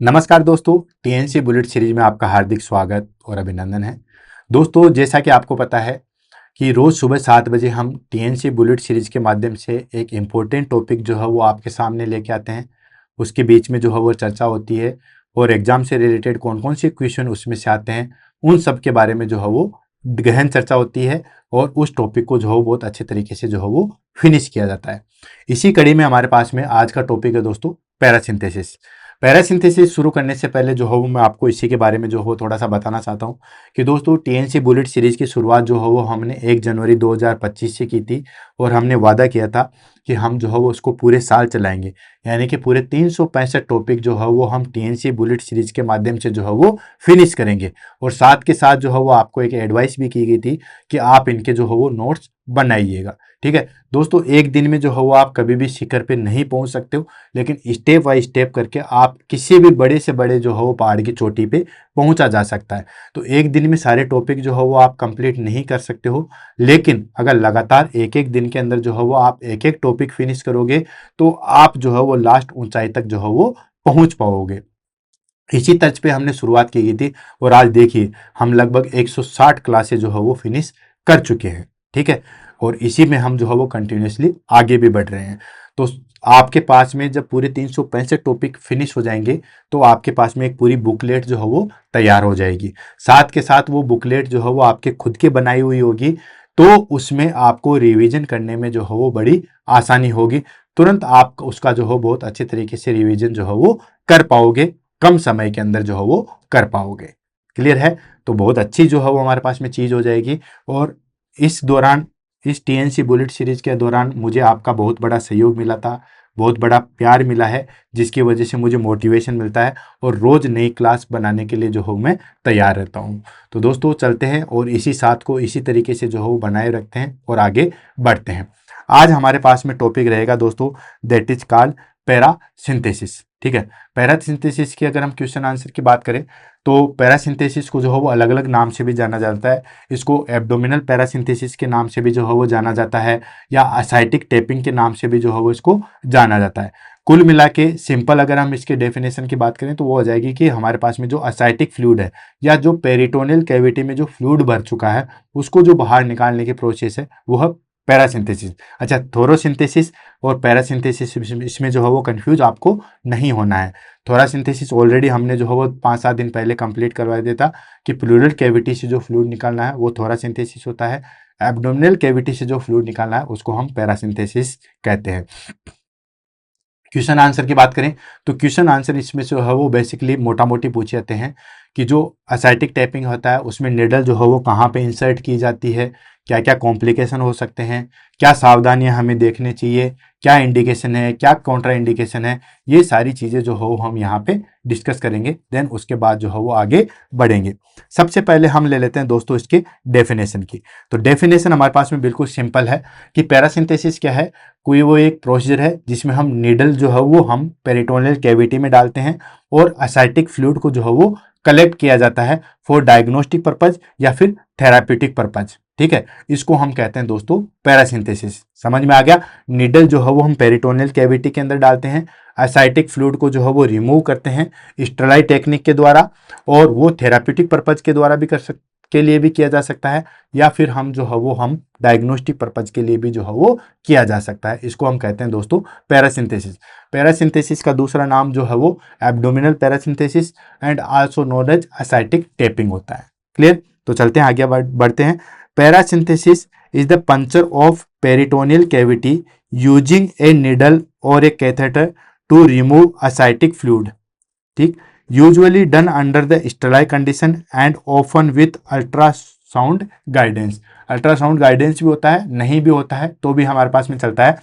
नमस्कार दोस्तों, TNC bullet series में आपका हार्दिक स्वागत और अभिनंदन है। दोस्तों, जैसा कि आपको पता है कि रोज़ सुबह 7 बजे हम टीएनसी बुलेट सीरीज के माध्यम से एक इम्पोर्टेंट टॉपिक जो है वो आपके सामने लेके आते हैं। उसके बीच में जो है वो चर्चा होती है और एग्जाम से रिलेटेड कौन कौन से क्वेश्चन उसमें से आते हैं उन सब के बारे में जो है वो गहन चर्चा होती है और उस टॉपिक को जो है बहुत अच्छे तरीके से जो है वो फिनिश किया जाता है। इसी कड़ी में हमारे पास में आज का टॉपिक है दोस्तों, पैरासिंथेसिस। पैरासिंथेसिस शुरू करने से पहले जो हो मैं आपको इसी के बारे में जो हो थोड़ा सा बताना चाहता हूँ कि दोस्तों टीएनसी बुलेट सीरीज की शुरुआत जो हो वो हमने 1 जनवरी 2025 से की थी और हमने वादा किया था कि हम जो है वो उसको पूरे साल चलाएंगे। यानी कि पूरे 365 टॉपिक जो है वो हम टीएनसी बुलेट सीरीज के माध्यम से जो है वो फिनिश करेंगे। और साथ के साथ जो है वो आपको एक एडवाइस भी की गई थी कि आप इनके जो है वो नोट्स बनाइएगा। ठीक है दोस्तों, एक दिन में जो है वो आप कभी भी शिखर पे नहीं पहुंच सकते हो, लेकिन स्टेप बाय स्टेप करके आप किसी भी बड़े से बड़े जो है वो पहाड़ की चोटी पे पहुंचा जा सकता है। तो एक दिन में सारे टॉपिक जो है वो आप कंप्लीट नहीं कर सकते हो, लेकिन अगर लगातार एक एक दिन के अंदर जो है वो आप एक एक टॉपिक फिनिश करोगे तो आप जो है वो लास्ट ऊंचाई तक जो है वो पहुंच पाओगे। इसी तर्ज पे हमने शुरुआत की गई थी और आज देखिए हम लगभग 160 क्लासेज जो है वो फिनिश कर चुके हैं। ठीक है, और इसी में हम जो है वो कंटिन्यूसली आगे भी बढ़ रहे हैं। तो आपके पास में जब पूरे 365 टॉपिक फिनिश हो जाएंगे तो आपके पास में एक पूरी बुकलेट जो है वो तैयार हो जाएगी। साथ के साथ वो बुकलेट जो है वो आपके खुद के बनाई हुई होगी, तो उसमें आपको रिवीजन करने में जो है वो बड़ी आसानी होगी। तुरंत आप उसका जो है बहुत अच्छे तरीके से रिवीजन जो है वो कर पाओगे, कम समय के अंदर जो है वो कर पाओगे। क्लियर है? तो बहुत अच्छी जो है वो हमारे पास में चीज़ हो जाएगी। और इस दौरान, इस टीएनसी बुलेट सीरीज के दौरान मुझे आपका बहुत बड़ा सहयोग मिला था, बहुत बड़ा प्यार मिला है, जिसकी वजह से मुझे मोटिवेशन मिलता है और रोज़ नई क्लास बनाने के लिए जो हो मैं तैयार रहता हूँ। तो दोस्तों चलते हैं और इसी साथ को इसी तरीके से जो हो बनाए रखते हैं और आगे बढ़ते हैं। आज हमारे पास में टॉपिक रहेगा दोस्तों, दैट इज कॉल्ड पैरासिंथेसिस। ठीक है, पैरासिंथेसिस की अगर हम क्वेश्चन आंसर की बात करें तो पैरासिंथेसिस को जो है वो अलग अलग नाम से भी जाना जाता है। इसको एब्डोमिनल पैरासिंथेसिस के नाम से भी जो है वो जाना जाता है, या असाइटिक टेपिंग के नाम से भी जो है वो इसको जाना जाता है। कुल मिला के सिंपल अगर हम इसके डेफिनेशन की बात करें तो वो हो जाएगी कि हमारे पास में जो असाइटिक फ्लूइड है या जो पेरिटोनियल कैविटी में जो फ्लूइड भर चुका है उसको जो बाहर निकालने की प्रोसेस है वो है पैरासिंथेसिस। अच्छा, थोरोसिंथेसिस और पैरासिंथेसिस इसमें जो है वो कंफ्यूज आपको नहीं होना है। थोरासिंथेसिस ऑलरेडी हमने जो है वो 5-7 दिन पहले कंप्लीट करवा दिया था कि प्लूरल कैविटी से जो फ्लूइड निकालना है वो थोरासिंथेसिस होता है। एब्डोमिनल कैविटी से जो फ्लूइड निकालना है उसको हम पैरासिंथेसिस कहते हैं। क्वेश्चन आंसर की बात करें तो क्वेश्चन आंसर इसमें जो है वो बेसिकली मोटा मोटी पूछे जाते हैं कि जो असाइटिक टैपिंग होता है उसमें निडल जो है वो कहाँ पे इंसर्ट की जाती है, क्या क्या कॉम्प्लिकेशन हो सकते हैं, क्या सावधानियां हमें देखने चाहिए, क्या इंडिकेशन है, क्या कॉन्ट्रा इंडिकेशन है, ये सारी चीज़ें जो हो हम यहाँ पे डिस्कस करेंगे। देन उसके बाद जो है वो आगे बढ़ेंगे। सबसे पहले हम ले लेते हैं दोस्तों इसके डेफिनेशन की। तो डेफिनेशन हमारे पास में बिल्कुल सिंपल है कि पैरासिंथेसिस क्या है। कोई वो एक प्रोसीजर है जिसमें हम नीडल जो है वो हम पेरिटोनियल कैविटी में डालते हैं और असाइटिक फ्लूइड को जो है वो कलेक्ट किया जाता है फॉर डायग्नोस्टिक पर्पज या फिर थेराप्यूटिक पर्पज। ठीक है, इसको हम कहते हैं दोस्तों पैरासिंथेसिस। समझ में आ गया? नीडल जो है वो हम पेरिटोनियल कैविटी के अंदर डालते हैं, असाइटिक फ्लूइड को जो है वो रिमूव करते हैं स्टेरलाइट टेक्निक के द्वारा, और वो थेराप्यूटिक पर्पज के द्वारा भी के लिए भी किया जा सकता है, या फिर हम जो है वो हम डायग्नोस्टिक पर्पज के लिए भी जो है वो किया जा सकता है। इसको हम कहते हैं दोस्तों पैरासिंथेसिस। पैरासिंथेसिस का दूसरा नाम जो है वो abdominal paracentesis and also known as ascitic tapping होता है। क्लियर? तो चलते हैं आगे बढ़ते हैं। Paracentesis is the puncture of peritoneal cavity using a needle और a catheter to remove ascitic fluid. ठीक, usually done under the sterile condition and often with ultrasound guidance. Ultrasound guidance भी होता है, नहीं भी होता है तो भी हमारे पास में चलता है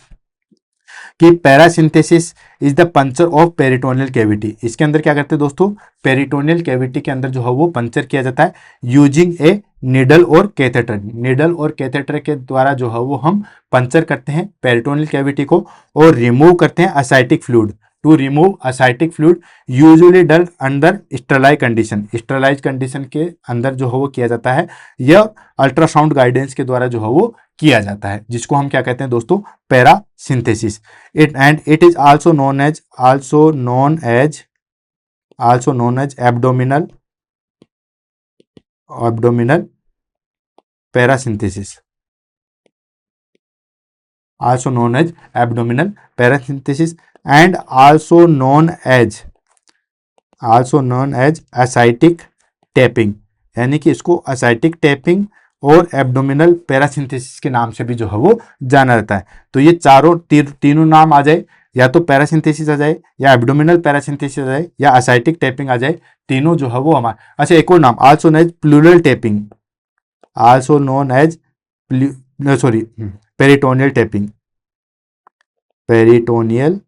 कि paracentesis is the puncture of peritoneal cavity. इसके अंदर क्या करते हैं दोस्तों, पेरिटोनियल कैविटी के अंदर जो है वो पंचर किया जाता है यूजिंग ए निडल और कैथेटर। निडल और कैथेटर के द्वारा जो है वो हम पंचर करते हैं पेरिटोनियल कैविटी को और रिमूव करते हैं ascitic fluid. To remove ascitic fluid usually done under sterilize condition. Sterilize condition के अंदर जो है वो किया जाता है, यह अल्ट्रासाउंड गाइडेंस के द्वारा जो है वो किया जाता है, जिसको हम क्या कहते हैं दोस्तों, paracentesis. It is also known as also known as abdominal paracentesis, also known as abdominal paracentesis, and also known as ascitic tapping, यानी कि इसको ascitic tapping और एब्डोमिनल पैरासिंथेसिस के नाम से भी जो है वो जाना जाता है। तो ये तीनों नाम आ जाए, या तो पैरासिंथेसिस आ जाए, या एब्डोमिनल पैरासिंथेसिस आ जाए, या ascitic tapping आ जाए, तीनों जो है वो हमारे। अच्छा, एक और नाम also known as pleural tapping, also known as peritoneal tapping, peritoneal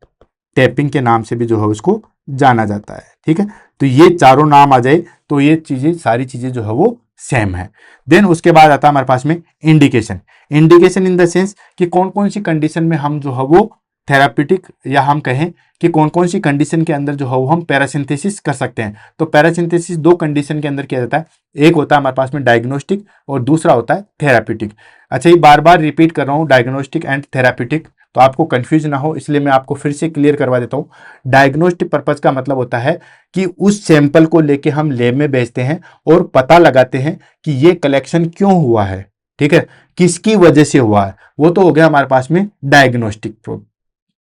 tapping के नाम से भी जो है उसको जाना जाता है। ठीक है, तो ये चारों नाम आ जाए तो ये चीजें, सारी चीजें जो है वो सेम है। देन उसके बाद आता है हमारे पास में indication. Indication in the sense कि कौन कौन सी कंडीशन में हम जो है वो थेराप्यूटिक, या हम कहें कि कौन कौन सी कंडीशन के अंदर जो है वो हम पैरासिंथेसिस कर सकते हैं। तो पैरासिंथेसिस दो कंडीशन के अंदर किया जाता है, एक होता है हमारे पास में डायग्नोस्टिक और दूसरा होता है थेराप्यूटिक। अच्छा, ये बार बार रिपीट कर रहा हूँ, डायग्नोस्टिक एंड थेराप्यूटिक, तो आपको कंफ्यूज ना हो इसलिए मैं आपको फिर से क्लियर करवा देता हूँ। डायग्नोस्टिक पर्पज का मतलब होता है कि उस सैंपल को लेके हम लैब में भेजते हैं और पता लगाते हैं कि ये कलेक्शन क्यों हुआ है, ठीक है, किसकी वजह से हुआ है, वो तो हो गया हमारे पास में डायग्नोस्टिक।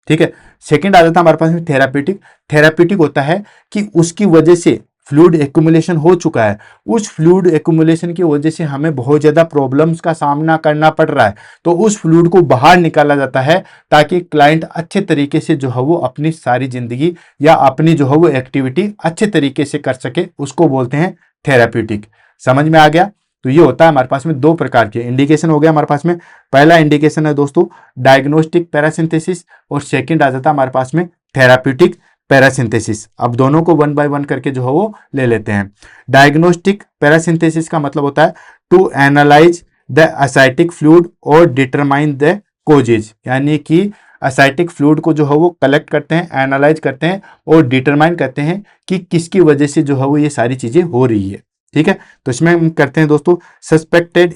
ठीक है, सेकंड आ जाता है हमारे पास में थेराप्यूटिक। थेराप्यूटिक होता है कि उसकी वजह से फ्लूइड एक्यूमुलेशन हो चुका है, उस फ्लूइड एक्यूमुलेशन की वजह से हमें बहुत ज्यादा प्रॉब्लम्स का सामना करना पड़ रहा है, तो उस फ्लूइड को बाहर निकाला जाता है ताकि क्लाइंट अच्छे तरीके से जो है वो अपनी सारी जिंदगी या अपनी जो है वो एक्टिविटी अच्छे तरीके से कर सके, उसको बोलते हैं थेराप्यूटिक। समझ में आ गया? तो ये होता है हमारे पास में दो प्रकार के इंडिकेशन हो गया हमारे पास में। पहला इंडिकेशन है दोस्तों डायग्नोस्टिक पैरासिंथेसिस, और सेकंड आ जाता है हमारे पास में थेराप्यूटिक पैरासिंथेसिस। अब दोनों को वन बाय वन करके जो है वो ले लेते हैं। डायग्नोस्टिक पैरासिंथेसिस का मतलब होता है to analyse the ascitic fluid और डिटरमाइन द कोजेज, यानी कि एसाइटिक फ्लूइड को जो है वो कलेक्ट करते हैं, एनालाइज करते हैं और डिटरमाइन करते हैं कि किसकी वजह से जो है वो ये सारी चीजें हो रही है। ठीक है, तो इसमें हम करते हैं दोस्तों सस्पेक्टेड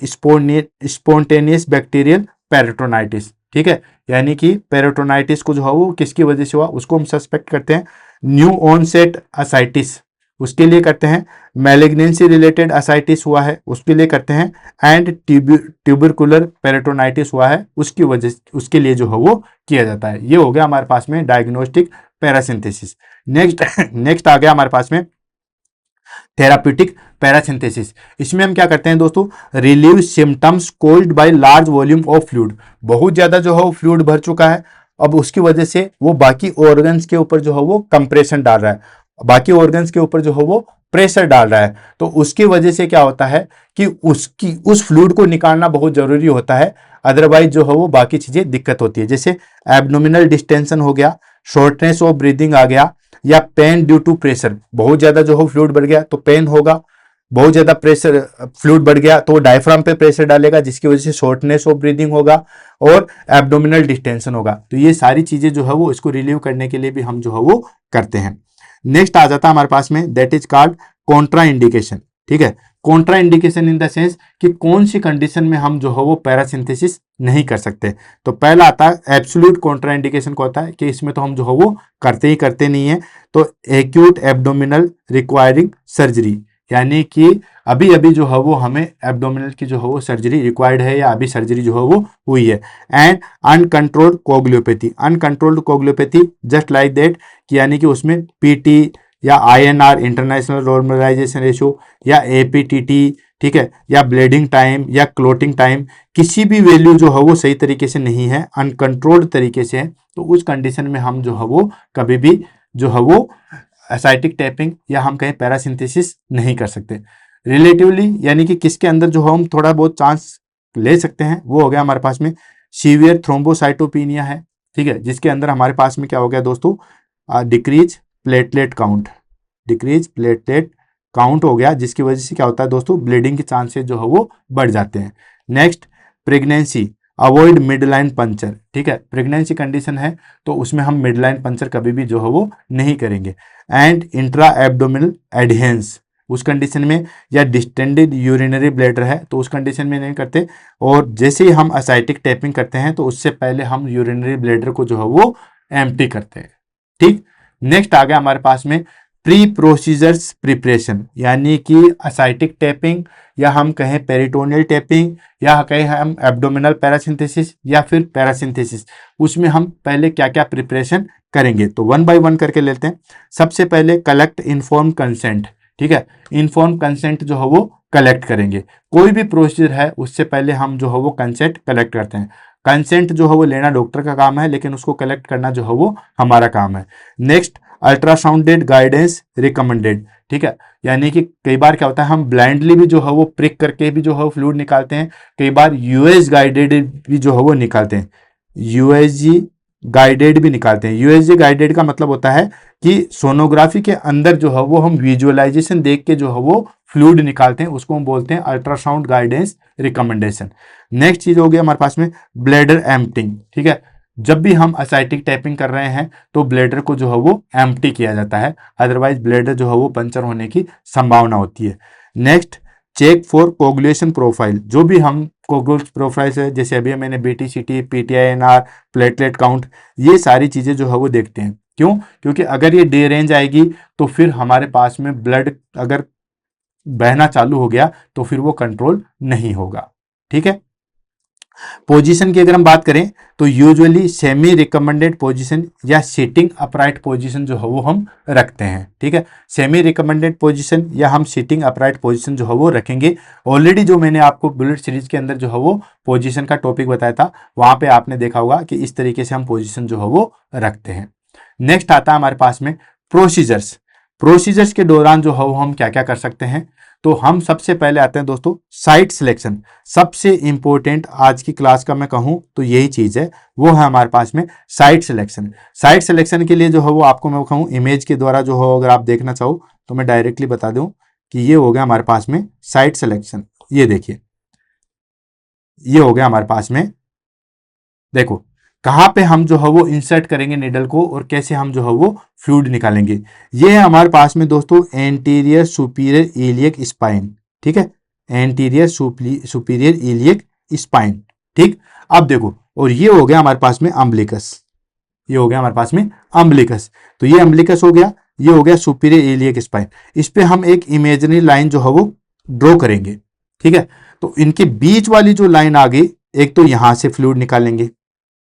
स्पॉन्टेनियस बैक्टीरियल पेरिटोनाइटिस। ठीक है, यानी कि पेरिटोनाइटिस को जो है वो किसकी वजह से हुआ उसको हम सस्पेक्ट करते हैं। न्यू ऑनसेट असाइटिस उसके लिए करते हैं, मैलिग्नेंसी रिलेटेड असाइटिस हुआ है उसके लिए करते हैं, एंड ट्यूबरकुलर पेरिटोनाइटिस हुआ है उसकी वजह, उसके लिए जो है वो किया जाता है। ये हो गया हमारे पास में डायग्नोस्टिक पैरासिंथेसिस। नेक्स्ट आ गया हमारे पास में थेराप्यूटिक पैरासिंथेसिस। इसमें हम क्या करते हैं दोस्तों, relieve symptoms cold by large volume of fluid. बहुत ज्यादा जो है वो फ्लूइड भर चुका है, अब उसकी वजह से वो बाकी ऑर्गन्स के ऊपर जो है वो कंप्रेशन डाल रहा है, बाकी ऑर्गन्स के ऊपर जो है वो प्रेशर डाल रहा है, तो उसकी वजह से क्या होता है कि उस फ्लूइड को निकालना बहुत जरूरी होता है, अदरवाइज जो है वो बाकी चीजें दिक्कत होती है। जैसे एब्डोमिनल डिस्टेंशन हो गया, शॉर्टनेस ऑफ ब्रीदिंग आ गया, या पेन ड्यू टू प्रेशर, बहुत ज्यादा जो हो फ्लूइड बढ़ गया तो पेन होगा, बहुत ज्यादा प्रेशर फ्लूइड बढ़ गया तो डायफ्राम पे प्रेशर डालेगा जिसकी वजह से शॉर्टनेस ऑफ ब्रीदिंग होगा और एब्डोमिनल डिस्टेंशन होगा। तो ये सारी चीजें जो है वो इसको रिलीव करने के लिए भी हम जो है वो करते हैं। नेक्स्ट आ जाता है हमारे पास में that is called Contra indication. ठीक है, Contra indication in the sense कि कौन सी कंडीशन में हम जो है वो पैरासिंथेसिस नहीं कर सकते। तो पहला आता है एब्सोल्यूट कॉन्ट्रा इंडिकेशन को होता है कि इसमें तो हम जो है वो करते नहीं है। तो एक्यूट एब्डोमिनल रिक्वायरिंग सर्जरी, यानी कि अभी अभी जो है वो हमें एब्डोमिनल की जो है वो सर्जरी रिक्वायर्ड है या अभी सर्जरी जो है वो हुई है। And uncontrolled coagulopathy, uncontrolled coagulopathy just like that कि यानी कि उसमें पीटी या आईएनआर इंटरनेशनल नॉर्मलाइजेशन रेशियो या एपीटीटी, ठीक है, या ब्लीडिंग टाइम या क्लोटिंग टाइम, किसी भी वैल्यू जो है वो सही तरीके से नहीं है, अनकंट्रोल्ड तरीके से है, तो उस कंडीशन में हम जो है वो कभी भी जो है वो एसाइटिक टैपिंग या हम कहें पैरासिंथेसिस नहीं कर सकते। रिलेटिवली यानी कि किसके अंदर जो हम थोड़ा बहुत चांस ले सकते हैं वो हो गया हमारे पास में सीवियर थ्रोम्बोसाइटोपिनिया है। ठीक है, जिसके अंदर हमारे पास में क्या हो गया दोस्तों, decrease platelet count, decrease platelet count हो गया, जिसकी वजह से क्या होता है दोस्तों, ब्लीडिंग के चांसेस जो है वो बढ़ जाते हैं। Next pregnancy, avoid mid line puncture. ठीक है, प्रेगनेंसी कंडीशन है तो उसमें हम मिड लाइन पंचर कभी भी जो है वो नहीं करेंगे। एंड इंट्रा एब्डोमिनल एडहेंस, उस कंडीशन में, या डिस्टेंडेड यूरिनरी ब्लैडर है तो उस कंडीशन में नहीं करते। और जैसे ही हम एसाइटिक टैपिंग करते हैं तो उससे पहले हम यूरिनरी ब्लैडर को जो है वो एम्प्टी करते हैं। ठीक, नेक्स्ट आ गया हमारे पास में प्री प्रोसीजर्स प्रिपरेशन, यानी कि असाइटिक टैपिंग, या हम कहें पेरिटोनियल टैपिंग, या कहें हम एब्डोमिनल पैरासिंथेसिस या फिर पैरासिंथेसिस, उसमें हम पहले क्या क्या प्रिपरेशन करेंगे। तो वन बाय वन करके लेते हैं। सबसे पहले कलेक्ट इन्फॉर्म्ड कंसेंट, ठीक है, इन्फॉर्म कंसेंट जो है वो कलेक्ट करेंगे। कोई भी प्रोसीजर है उससे पहले हम जो है वो कंसेंट कलेक्ट करते हैं। कंसेंट जो है वो लेना डॉक्टर का काम है, लेकिन उसको कलेक्ट करना जो है वो हमारा काम है। नेक्स्ट, अल्ट्रासाउंडेड गाइडेंस रिकमेंडेड, ठीक है, यानी कि कई बार क्या होता है हम ब्लाइंडली भी जो है वो प्रिक करके भी जो है वो फ्लूइड निकालते हैं, कई बार यूएस गाइडेड भी जो है वो निकालते हैं, यूएसजी गाइडेड भी निकालते हैं। यूएसजी गाइडेड का मतलब होता है कि सोनोग्राफी के अंदर जो है वो हम विजुअलाइजेशन देख के जो है वो फ्लूइड निकालते हैं, उसको हम बोलते हैं अल्ट्रासाउंड गाइडेंस रिकमेंडेशन। नेक्स्ट चीज हो गया हमारे पास में ब्लैडर एम्प्टिंग, ठीक है, जब भी हम असाइटिक टैपिंग कर रहे हैं तो ब्लैडर को जो है वो एम्प्टी किया जाता है, अदरवाइज ब्लैडर जो है वो पंचर होने की संभावना होती है। Next, check for coagulation profile, जो भी हम कोगुलेशन प्रोफाइल है, जैसे अभी मैंने बीटीसीटी, पीटीआईएनआर, प्लेटलेट काउंट, ये सारी चीजें जो है वो देखते हैं। क्यों? क्योंकि अगर ये डे रेंज आएगी तो फिर हमारे पास में ब्लड अगर बहना चालू हो गया तो फिर वो कंट्रोल नहीं होगा, ठीक है। पोजीशन की अगर हम बात करें तो यूजुअली सेमी रिकमेंडेड पोजीशन या सिटिंग अपराइट पोजीशन जो है वो हम रखते हैं, ठीक है। सेमी रिकमेंडेड पोजीशन या हम सिटिंग अपराइट पोजीशन जो है वो रखेंगे। ऑलरेडी जो मैंने आपको बुलेट सीरीज के अंदर जो है वो पोजीशन का टॉपिक बताया था, वहां पे आपने देखा होगा कि इस तरीके से हम पोजीशन जो है वो रखते हैं। नेक्स्ट आता है हमारे पास में प्रोसीजर्स। प्रोसीजर्स के दौरान जो है वो हम क्या क्या कर सकते हैं, तो हम सबसे पहले आते हैं दोस्तों साइट सिलेक्शन। सबसे इंपॉर्टेंट आज की क्लास का मैं कहूं तो यही चीज है, वो है हमारे पास में साइट सिलेक्शन। साइट सिलेक्शन के लिए जो है वो आपको मैं कहूं इमेज के द्वारा जो हो, अगर आप देखना चाहो तो मैं डायरेक्टली बता दूं कि ये हो गया हमारे पास में साइट सिलेक्शन। ये देखिए, ये हो गया हमारे पास में, देखो कहाँ पे हम जो है वो इंसर्ट करेंगे नीडल को और कैसे हम जो है वो फ्लूइड निकालेंगे। ये है हमारे पास में दोस्तों एंटीरियर सुपीरियर इलियक स्पाइन, ठीक है, एंटीरियर सुपीरियर इलियक स्पाइन, ठीक। अब देखो, और ये हो गया हमारे पास में अम्बिलिकस, ये हो गया हमारे पास में अम्बिलिकस। तो ये अम्बिलिकस हो गया, ये हो गया सुपीरियर इलियक स्पाइन। इस पे हम एक इमेजिनरी लाइन जो है वो ड्रॉ करेंगे, ठीक है। तो इनके बीच वाली जो लाइन आ गई, एक तो यहां से फ्लूइड निकालेंगे,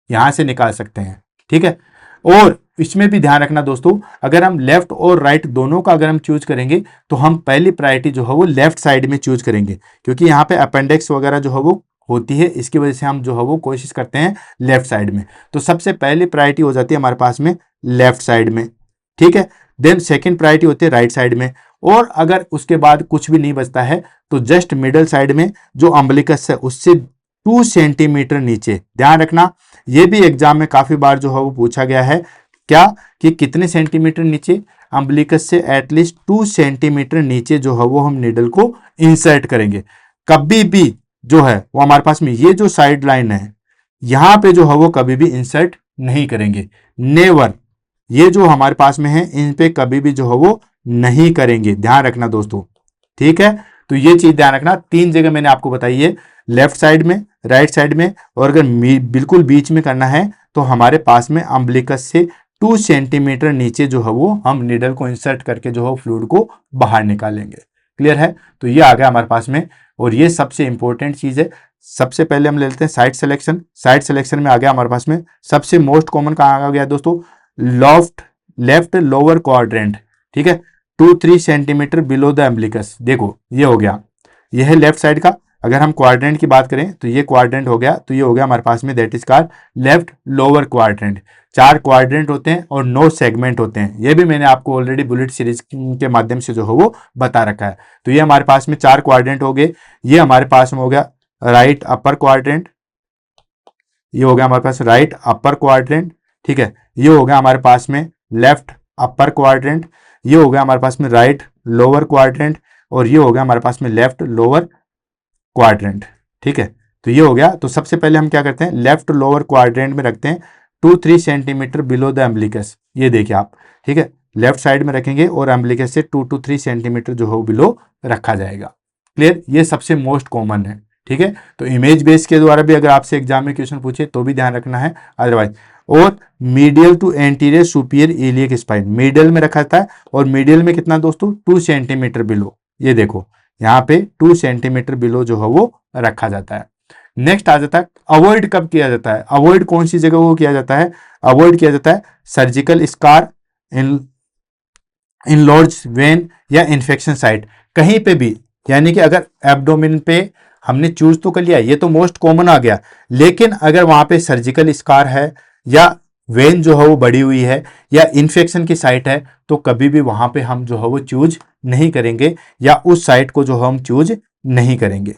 यहां से निकाल सकते हैं, ठीक है। और इसमें भी ध्यान रखना दोस्तों, अगर हम लेफ्ट और राइट दोनों का अगर हम चूज करेंगे तो हम पहली प्रायोरिटी जो है वो लेफ्ट साइड में चूज करेंगे, क्योंकि यहाँ पे अपेंडिक्स वगैरह जो है वो होती है, इसकी वजह से हम जो है वो कोशिश करते हैं लेफ्ट साइड में। तो सबसे पहली प्रायोरिटी हो जाती है हमारे पास में लेफ्ट साइड में, ठीक है। देन सेकेंड प्रायोरिटी होती है राइट साइड में, और अगर उसके बाद कुछ भी नहीं बचता है तो जस्ट मिडल साइड में जो अम्बिलिकस है उससे 2 सेंटीमीटर नीचे। ध्यान रखना, ये भी एग्जाम में काफी बार जो है वो पूछा गया है, क्या कि कितने सेंटीमीटर नीचे, अम्बिलिकस से एटलीस्ट 2 सेंटीमीटर नीचे जो है वो हम नीडल को इंसर्ट करेंगे। कभी भी जो है वो हमारे पास में ये जो साइड लाइन है यहां पे जो है वो कभी भी इंसर्ट नहीं करेंगे, नेवर। ये जो हमारे पास में है इन पे कभी भी जो है वो नहीं करेंगे, ध्यान रखना दोस्तों, ठीक है। तो ये चीज ध्यान रखना, 3 जगह मैंने आपको बताई है, लेफ्ट साइड में, राइट साइड में, और अगर बिल्कुल बीच में करना है तो हमारे पास में अम्बिलिकस से 2 सेंटीमीटर नीचे जो है वो हम नीडल को इंसर्ट करके जो है फ्लूइड को बाहर निकालेंगे। क्लियर है? तो ये आ गया हमारे पास में, और ये सबसे इंपॉर्टेंट चीज है। सबसे पहले हम ले लेते हैं साइड सिलेक्शन। साइड सिलेक्शन में आ गया हमारे पास में सबसे मोस्ट कॉमन कहाँ आ गया दोस्तों, लेफ्ट लोअर क्वाड्रेंट, ठीक है, 2-3 सेंटीमीटर बिलो द एम्बिलिकस। देखो ये हो गया, ये है लेफ्ट साइड का। अगर हम क्वाड्रेंट की बात करें तो ये क्वाड्रेंट हो गया, तो ये हो गया हमारे पास में that is called left lower quadrant. 4 quadrant होते हैं और 9 सेगमेंट होते हैं, ये भी मैंने आपको ऑलरेडी बुलेट सीरीज के माध्यम से जो है वो बता रखा है। तो ये हमारे पास में 4 क्वाड्रेंट हो गए। ये हमारे पास में हो गया राइट अपर क्वाड्रेंट, ये हो गया हमारे पास राइट अपर क्वाड्रेंट, ठीक है। ये हो गया हमारे पास में लेफ्ट अपर क्वाड्रेंट, ये हो गया हमारे पास में राइट लोअर क्वाड्रेंट, और ये हो गया हमारे पास में लेफ्ट लोअर क्वाड्रेंट, ठीक है। तो ये हो गया। तो सबसे पहले हम क्या करते हैं, लेफ्ट लोअर क्वाड्रेंट में रखते हैं 2-3 सेंटीमीटर बिलो द एम्बिलिकस। ये देखिए आप, ठीक है, लेफ्ट साइड में रखेंगे और एम्बिलिकस से 2-3 सेंटीमीटर जो है बिलो रखा जाएगा। क्लियर? ये सबसे मोस्ट कॉमन है, ठीक है। तो इमेज बेस के द्वारा भी अगर आपसे एग्जाम में क्वेश्चन पूछे तो भी ध्यान रखना है, अदरवाइज और medial to anterior superior iliac spine, medial में रखा था और मीडियल में कितना दोस्तों 2 सेंटीमीटर बिलो, ये देखो यहाँ पे 2 सेंटीमीटर बिलो जो है वो रखा जाता है। नेक्स्ट आ जाता है अवॉइड कब किया जाता है, अवॉइड कौन सी जगह वो किया जाता है, अवॉइड किया जाता है सर्जिकल स्कार, इनलॉर्ज वेन या इन्फेक्शन साइट, कहीं पे भी, यानी कि अगर एब्डोमेन पे हमने चूज तो कर लिया, ये तो मोस्ट कॉमन आ गया, लेकिन अगर वहां पे सर्जिकल स्कार है या वेन जो है वो बढ़ी हुई है या इन्फेक्शन की साइट है, तो कभी भी वहां पे हम जो है वो चूज नहीं करेंगे या उस साइट को जो हम चूज नहीं करेंगे।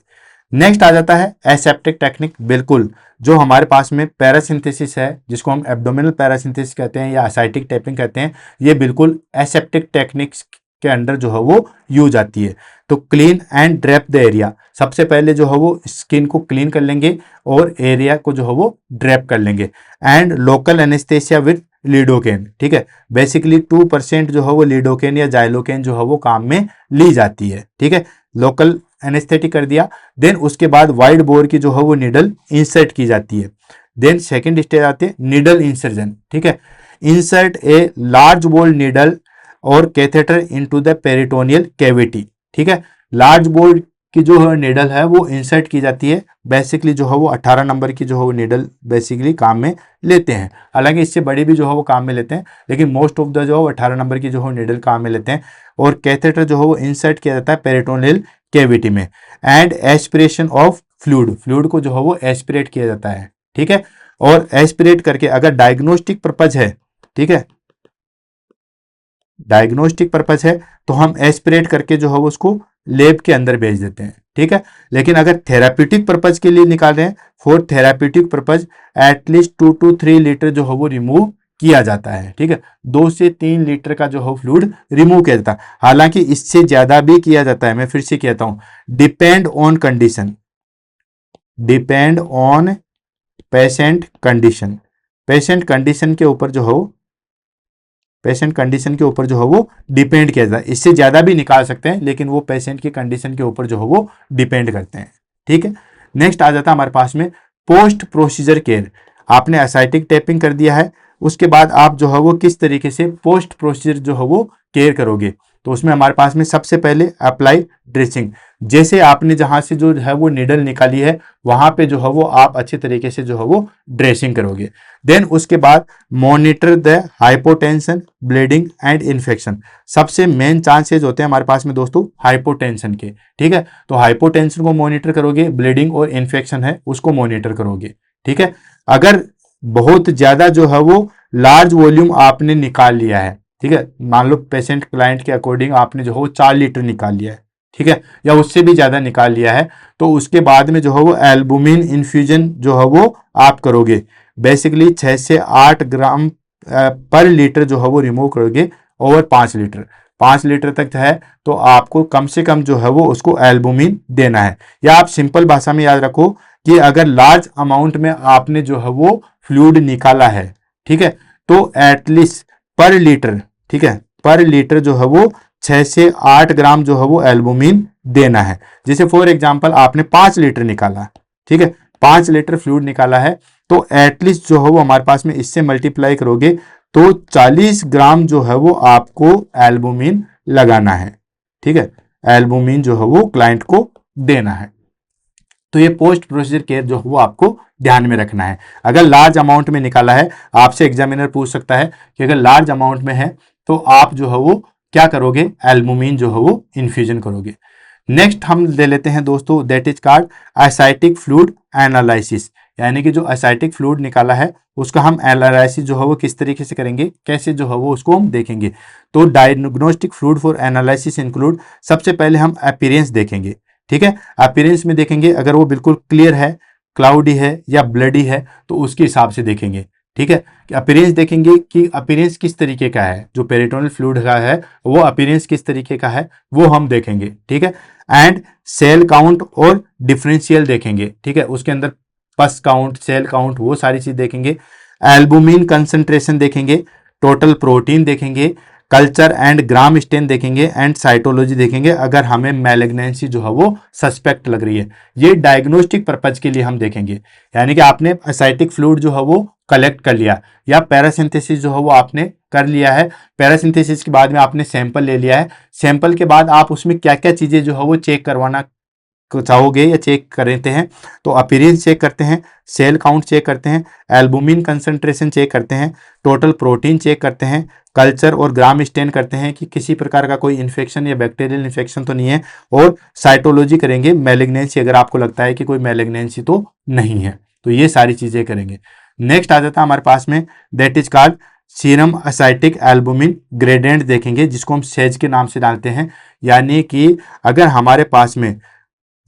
नेक्स्ट आ जाता है एसेप्टिक टेक्निक, बिल्कुल जो हमारे पास में पैरासिंथेसिस है, जिसको हम एब्डोमिनल पैरासिंथेसिस कहते हैं या एसाइटिक टैपिंग कहते हैं, ये बिल्कुल एसेप्टिक टेक्निक्स के अंडर जो है वो यूज आती है। तो clean and drape the area, सबसे पहले जो है वो स्किन को क्लीन कर लेंगे और एरिया को जो है वो ड्रेप कर लेंगे। And local anaesthesia with lidocaine, ठीक है, बेसिकली 2% जो है वो लिडोकेन या जाइलोकेन जो है वो काम में ली जाती है, ठीक है, लोकल एनेस्थेटिक कर दिया। देन उसके बाद वाइड बोर की जो है वो निडल इंसर्ट की जाती है। देन सेकंड स्टेज आते हैं निडल इंसर्जन, ठीक है, इंसर्ट ए लार्ज बोल निडल और catheter into the peritoneal cavity, ठीक है, लार्ज बोल की जो है निडल है वो इंसर्ट की जाती है। बेसिकली जो है वो 18 नंबर की जो है वो निडल बेसिकली काम में लेते हैं, हालांकि इससे बड़ी भी जो है वो काम में लेते हैं, लेकिन मोस्ट ऑफ द जो है 18 नंबर की जो है निडल काम में लेते हैं। और कैथेटर जो है वो इंसर्ट किया जाता है पेरिटोनियल कैविटी में। And aspiration of fluid, fluid को जो है वो एस्पिरेट किया जाता है, ठीक है, और एस्पिरेट करके अगर डायग्नोस्टिक पर्पज है, ठीक है, डायग्नोस्टिक पर्पज है तो हम एस्पिरेट करके जो है वो उसको लेब के अंदर भेज देते हैं, ठीक है। लेकिन अगर थेराप्यूटिक पर्पज के लिए निकाल रहे हैं, for therapeutic purpose at least 2 to 3 litre जो है वो रिमूव किया जाता है, ठीक है, 2 से 3 लीटर का जो है फ्लूइड रिमूव किया जाता है। हालांकि इससे ज्यादा भी किया जाता है, मैं फिर से कहता हूं, depend on condition, depend on patient condition, patient condition के ऊपर जो हो, पेशेंट कंडीशन के ऊपर जो है वो डिपेंड किया जाता है। इससे ज्यादा भी निकाल सकते हैं, लेकिन वो पेशेंट की कंडीशन के ऊपर जो है वो डिपेंड करते हैं, ठीक है। नेक्स्ट आ जाता है हमारे पास में पोस्ट प्रोसीजर केयर, आपने एसाइटिक टैपिंग कर दिया है, उसके बाद आप जो है वो किस तरीके से पोस्ट प्रोसीजर जो है वो केयर करोगे, तो उसमें हमारे पास में सबसे पहले अप्लाई ड्रेसिंग, जैसे आपने जहां से जो है वो निडल निकाली है वहां पे जो है वो आप अच्छे तरीके से जो है वो ड्रेसिंग करोगे। देन उसके बाद monitor the hypotension, bleeding and infection, सबसे मेन चांसेस होते हैं हमारे पास में दोस्तों हाइपोटेंशन के, ठीक है, तो हाइपोटेंशन को मॉनिटर करोगे, ब्लीडिंग और इन्फेक्शन है उसको मॉनिटर करोगे, ठीक है। अगर बहुत ज्यादा जो है वो लार्ज वॉल्यूम आपने निकाल लिया है, ठीक है, मान लो पेशेंट क्लाइंट के अकॉर्डिंग आपने जो है वो 4 लीटर निकाल लिया है, ठीक है, या उससे भी ज्यादा निकाल लिया है, तो उसके बाद में जो है वो एल्बुमिन इन्फ्यूजन जो है वो आप करोगे। बेसिकली 6 से 8 ग्राम पर लीटर जो है वो रिमूव करोगे ओवर 5 लीटर, 5 लीटर तक है तो आपको कम से कम जो है वो उसको एल्बुमिन देना है। या आप सिंपल भाषा में याद रखो कि अगर लार्ज अमाउंट में आपने जो है वो फ्लूइड निकाला है, ठीक है, तो एटलीस्ट पर लीटर, ठीक है, पर लीटर जो है वो 6 से 8 ग्राम जो है वो एल्बुमिन देना है। जैसे फॉर एग्जांपल आपने 5 लीटर निकाला, ठीक है, 5 लीटर फ्लूइड निकाला है, तो एटलीस्ट जो है वो हमारे पास में इससे मल्टीप्लाई करोगे तो 40 ग्राम जो है वो आपको एल्बुमिन लगाना है, ठीक है, एल्बुमिन जो है वो क्लाइंट को देना है। तो ये पोस्ट प्रोसीजर केयर जो है वो आपको ध्यान में रखना है। अगर लार्ज अमाउंट में निकाला है, आपसे एग्जामिनर पूछ सकता है कि अगर लार्ज अमाउंट में है तो आप जो है वो क्या करोगे, एल्बुमिन जो है वो इन्फ्यूजन करोगे। नेक्स्ट हम ले लेते हैं दोस्तों, that is called Asiatic fluid analysis, यानी कि जो एसाइटिक फ्लूइड निकाला है उसका हम एनालिसिस जो है वो किस तरीके से करेंगे, कैसे जो है वो उसको हम देखेंगे। तो diagnostic fluid for analysis include, सबसे पहले हम अपीयरेंस देखेंगे, ठीक है, अपीयरेंस में देखेंगे अगर वो बिल्कुल क्लियर है, क्लाउडी है या ब्लडी है तो उसके हिसाब से देखेंगे, ठीक है। अपीयरेंस देखेंगे कि अपीयरेंस किस तरीके का है, जो पेरिटोनियल फ्लूइड का है वो अपीयरेंस किस तरीके का है वो हम देखेंगे, ठीक है। एंड सेल काउंट और डिफरेंशियल देखेंगे, ठीक है, उसके अंदर पस काउंट, सेल काउंट, वो सारी चीज देखेंगे। एल्बुमिन कंसंट्रेशन देखेंगे, टोटल प्रोटीन देखेंगे, कल्चर एंड ग्राम स्टेन देखेंगे एंड साइटोलॉजी देखेंगे अगर हमें मैलिग्नेंसी जो है वो सस्पेक्ट लग रही है। ये डायग्नोस्टिक पर्पज के लिए हम देखेंगे, यानी कि आपने एसाइटिक फ्लूइड जो है वो कलेक्ट कर लिया, या पैरासिंथेसिस जो है वो आपने कर लिया है। पैरासिंथेसिस के बाद में आपने सैंपल ले लिया है। सैंपल के बाद आप उसमें क्या क्या चीज़ें जो है वो चेक करवाना चाहोगे या चेक करते हैं, तो अपीयरेंस चेक करते हैं, सेल काउंट चेक करते हैं, एल्बुमिन कंसंट्रेशन चेक करते हैं, टोटल प्रोटीन चेक करते हैं, कल्चर और ग्राम स्टेन करते हैं कि किसी प्रकार का कोई इन्फेक्शन या बैक्टीरियल इन्फेक्शन तो नहीं है, और साइटोलॉजी करेंगे, मैलिग्नेंसी अगर आपको लगता है कि कोई मैलिग्नेंसी तो नहीं है, तो ये सारी चीज़ें करेंगे। नेक्स्ट आ जाता है हमारे पास में, that is called serum Asiatic albumin gradient देखेंगे, जिसको हम सेज के नाम से डालते हैं। यानी कि अगर हमारे पास में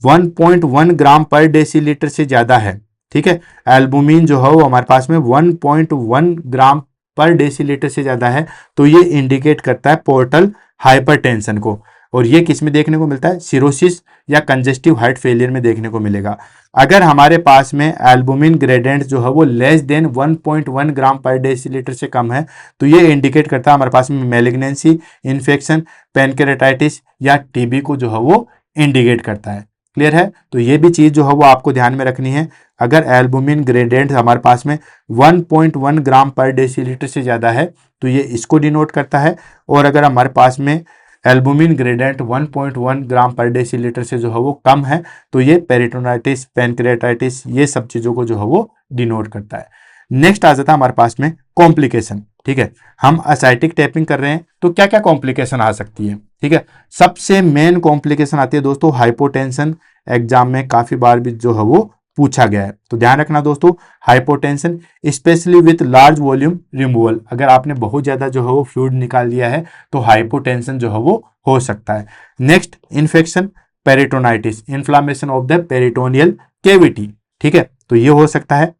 1.1 ग्राम पर डेसीलीटर से ज़्यादा है, ठीक है, एल्बुमिन जो है वो हमारे पास में 1.1 ग्राम पर डेसीलीटर से ज़्यादा है, तो ये इंडिकेट करता है पोर्टल हाइपरटेंशन को। और ये किस में देखने को मिलता है? सिरोसिस या कंजेस्टिव हार्ट फेलियर में देखने को मिलेगा। अगर हमारे पास में एल्बुमिन ग्रेडिएंट जो है वो लेस देन 1.1 ग्राम पर डेसीलीटर से कम है, तो ये इंडिकेट करता है हमारे पास में मैलिग्नेंसी, इन्फेक्शन, पैनक्रेटाइटिस या टीबी को जो है वो इंडिकेट करता है। क्लियर है? तो ये भी चीज़ जो है वो आपको ध्यान में रखनी है। अगर एल्बुमिन ग्रेडिएंट हमारे पास में 1.1 ग्राम पर डेसीलीटर से ज़्यादा है, तो ये इसको डिनोट करता है। और अगर हमारे पास में एल्बुमिन ग्रेडिएंट 1.1 ग्राम पर डेसीलीटर से जो है वो कम है, तो ये पेरिटोनाइटिस, पैनक्रेटाइटिस, ये सब चीज़ों को जो है वो डिनोट करता है। नेक्स्ट आ जाता है हमारे पास में कॉम्प्लिकेशन। ठीक है, हम एसाइटिक टैपिंग कर रहे हैं, तो क्या क्या कॉम्प्लिकेशन आ सकती है? ठीक है, सबसे मेन कॉम्प्लिकेशन आती है दोस्तों हाइपोटेंशन। एग्जाम में काफी बार भी जो है वो पूछा गया है, तो ध्यान रखना दोस्तों, hypotension specially with large volume removal. अगर आपने बहुत ज्यादा जो है वो फ्लूइड निकाल दिया है, तो हाइपोटेंशन जो है वो हो सकता है। Next, infection, peritonitis, inflammation of the peritoneal cavity. ठीक है, तो ये हो सकता है,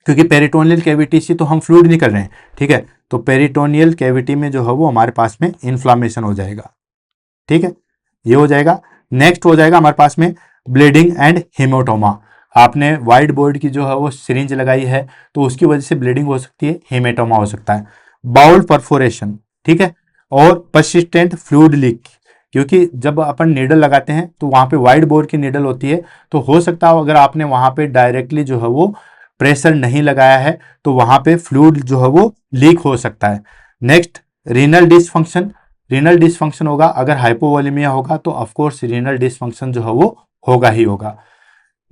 क्योंकि पेरिटोनियल कैविटी से तो हम फ्लूइड निकल रहे हैं। ठीक है, तो पेरिटोनियल कैविटी में जो है वो हमारे पास में इन्फ्लामेशन हो जाएगा। ठीक है, ये हो जाएगा। नेक्स्ट हो जाएगा हमारे पास में ब्लीडिंग एंड हेमेटोमा। आपने वाइट बोर्ड की जो है वो सिरिंज लगाई है, तो उसकी वजह से ब्लीडिंग हो सकती है, हेमेटोमा हो सकता है। बाउल परफोरेशन, ठीक है, और परसिस्टेंट फ्लूइड लीक, क्योंकि जब अपन नीडल लगाते हैं तो वहां पे वाइट बोर्ड की नीडल होती है, तो हो सकता है अगर आपने वहां पे डायरेक्टली जो है वो प्रेशर नहीं लगाया है, तो वहां पे फ्लूइड जो है वो लीक हो सकता है। Next, renal dysfunction. Renal dysfunction होगा अगर हाइपोवोलेमिया होगा, तो ऑफकोर्स रीनल डिसफंक्शन जो है वो होगा ही होगा।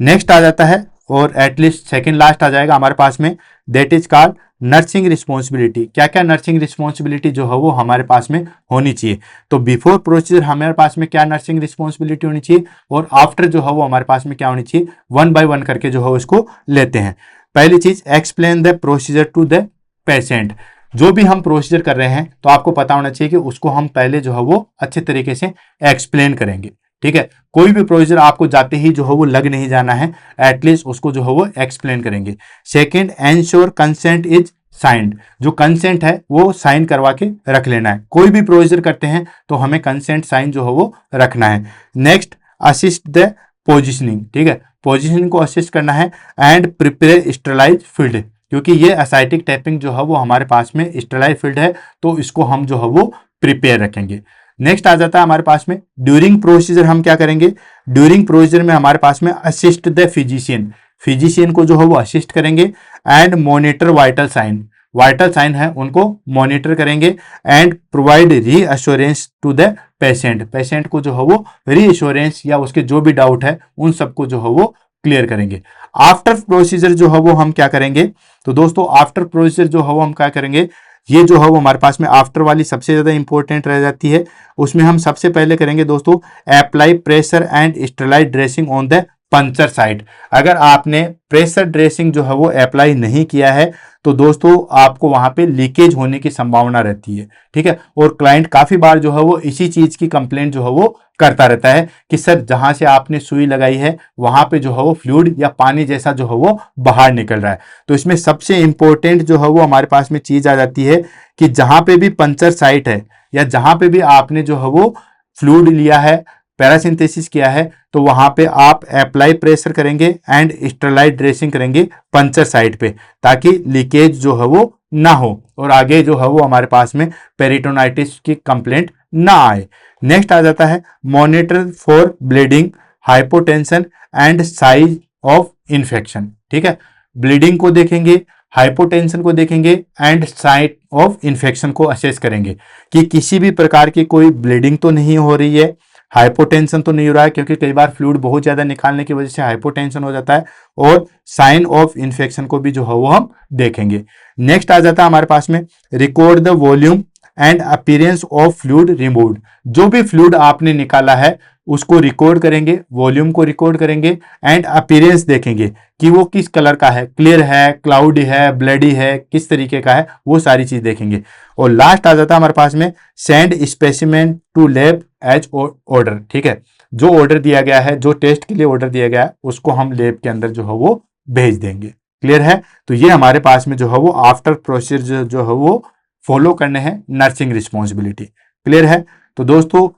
नेक्स्ट आ जाता है, और एटलीस्ट सेकंड लास्ट आ जाएगा हमारे पास में, that is called nursing responsibility. क्या क्या नर्सिंग रिस्पॉन्सिबिलिटी जो है वो हमारे पास में होनी चाहिए? तो बिफोर प्रोसीजर हमारे पास में क्या नर्सिंग रिस्पॉन्सिबिलिटी होनी चाहिए, और आफ्टर जो है वो हमारे पास में क्या होनी चाहिए, वन बाय वन करके जो है उसको लेते हैं। पहली चीज, explain the procedure to the patient. जो भी हम प्रोसीजर कर रहे हैं, तो आपको पता होना चाहिए कि उसको हम पहले जो है वो अच्छे तरीके से एक्सप्लेन करेंगे। ठीक है, कोई भी प्रोसीजर आपको जाते ही जो है वो लग नहीं जाना है, एटलीस्ट उसको जो है वो एक्सप्लेन करेंगे। Second, ensure consent is signed. जो कंसेंट है वो साइन करवा के रख लेना है। कोई भी प्रोसीजर करते हैं तो हमें कंसेंट साइन जो है वो रखना है। Next, assist the positioning. ठीक है, पोजिशनिंग को असिस्ट करना है। एंड प्रिपेयर स्टरलाइज फील्ड, क्योंकि ये एसाइटिक टैपिंग जो है वो हमारे पास में स्टरलाइज फील्ड है, तो इसको हम जो है वो प्रिपेयर रखेंगे। नेक्स्ट आ जाता है हमारे पास में ड्यूरिंग प्रोसीजर हम क्या करेंगे? ड्यूरिंग प्रोसीजर में हमारे पास में असिस्ट द फिजिशियन। फिजिशियन को जो है वो असिस्ट करेंगे। And monitor vital sign, vital sign है उनको मॉनिटर करेंगे। And provide reassurance to the patient, patient को जो है वो रीअश्योरेंस या उसके जो भी डाउट है उन सबको जो है वो क्लियर करेंगे। आफ्टर प्रोसीजर जो है वो हम क्या करेंगे? तो दोस्तों आफ्टर प्रोसीजर जो है वो हम क्या करेंगे, ये जो है वो हमारे पास में आफ्टर वाली सबसे ज्यादा इंपॉर्टेंट रह जाती है। उसमें हम सबसे पहले करेंगे दोस्तों, apply pressure and sterilise dressing on the puncture site. अगर आपने प्रेशर ड्रेसिंग जो है वो अप्लाई नहीं किया है, तो दोस्तों आपको वहां पे लीकेज होने की संभावना रहती है। ठीक है, और क्लाइंट काफी बार जो है वो इसी चीज की कंप्लेंट जो है वो करता रहता है कि सर जहां से आपने सुई लगाई है वहां पे जो है वो फ्लूइड या पानी जैसा जो है वो बाहर निकल रहा है। तो इसमें सबसे इंपॉर्टेंट जो है वो हमारे पास में चीज आ जाती है कि जहां पे भी पंचर साइट है या जहां पे भी आपने जो है वो फ्लूइड लिया है, पैरासिंथेसिस किया है, तो वहां पे आप अप्लाई प्रेशर करेंगे एंड स्टरलाइज ड्रेसिंग करेंगे पंचर साइट पे, ताकि लीकेज जो है वो ना हो और आगे जो है वो हमारे पास में पेरिटोनाइटिस की कंप्लेंट ना आए। नेक्स्ट आ जाता है monitor for bleeding, hypotension and size of infection. ठीक है, ब्लीडिंग को देखेंगे, हाइपोटेंशन को देखेंगे एंड साइट ऑफ इन्फेक्शन को असेस करेंगे कि किसी भी प्रकार की कोई ब्लीडिंग तो नहीं हो रही है, हाइपोटेंशन तो नहीं हो रहा है, क्योंकि कई बार फ्लूइड बहुत ज़्यादा निकालने की वजह से हाइपोटेंशन हो जाता है, और साइन ऑफ इन्फेक्शन को भी जो है वो हम देखेंगे। नेक्स्ट आ जाता है हमारे पास में record the volume and appearance of fluid removed. जो भी फ्लूइड आपने निकाला है उसको रिकॉर्ड करेंगे, वॉल्यूम को रिकॉर्ड करेंगे एंड अपीयरेंस देखेंगे कि वो किस कलर का है, क्लियर है, क्लाउडी है, ब्लडी है, किस तरीके का है, वो सारी चीज देखेंगे। और लास्ट आ जाता है हमारे पास में send specimen to lab as order. ठीक है, जो ऑर्डर दिया गया है, जो टेस्ट के लिए ऑर्डर दिया गया है, उसको हम लैब के अंदर जो है वो भेज देंगे। क्लियर है? तो ये हमारे पास में जो है वो आफ्टर प्रोसीजर जो है वो फॉलो करने हैं नर्सिंग रिस्पॉन्सिबिलिटी। क्लियर है? तो दोस्तों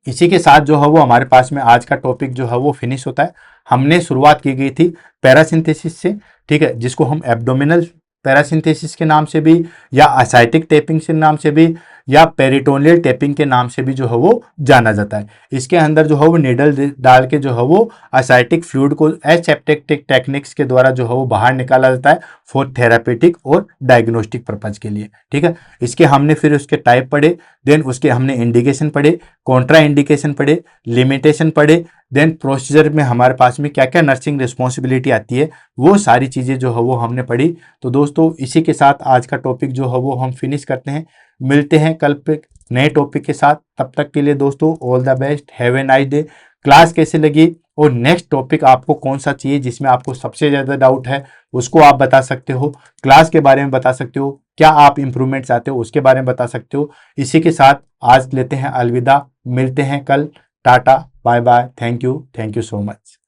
इसी के साथ जो है वो हमारे पास में आज का टॉपिक जो है वो फिनिश होता है। हमने शुरुआत की गई थी पैरासिंथेसिस से, ठीक है, जिसको हम एब्डोमिनल पैरासिंथेसिस के नाम से भी, या असाइटिक टेपिंग के नाम से भी, या पेरिटोनियल टेपिंग के नाम से भी जो है वो जाना जाता है। इसके अंदर जो है वो नीडल डाल के जो है वो असाइटिक फ्लूइड को एसेप्टिक टेक्निक्स के द्वारा जो है वो बाहर निकाला जाता है फॉर थेरापेटिक और डायग्नोस्टिक पर्पज के लिए। ठीक है, इसके हमने फिर उसके टाइप पढ़े, देन उसके हमने इंडिकेशन पढ़े, कॉन्ट्रा इंडिकेशन पढ़े, लिमिटेशन पढ़े, देन प्रोसीजर में हमारे पास में क्या क्या नर्सिंग रिस्पॉन्सिबिलिटी आती है, वो सारी चीज़ें जो है वो हमने पढ़ी। तो दोस्तों इसी के साथ आज का टॉपिक जो है वो हम फिनिश करते हैं। मिलते हैं कल पे नए टॉपिक के साथ। तब तक के लिए दोस्तों all the best, have a nice day. Class कैसे लगी और नेक्स्ट टॉपिक आपको कौन सा चाहिए जिसमें आपको सबसे ज़्यादा डाउट है, उसको आप बता सकते हो। क्लास के बारे में बता सकते हो, क्या आप इंप्रूवमेंट चाहते हो उसके बारे में बता सकते हो। इसी के साथ आज लेते हैं अलविदा, मिलते हैं कल। टाटा, bye bye, thank you so much.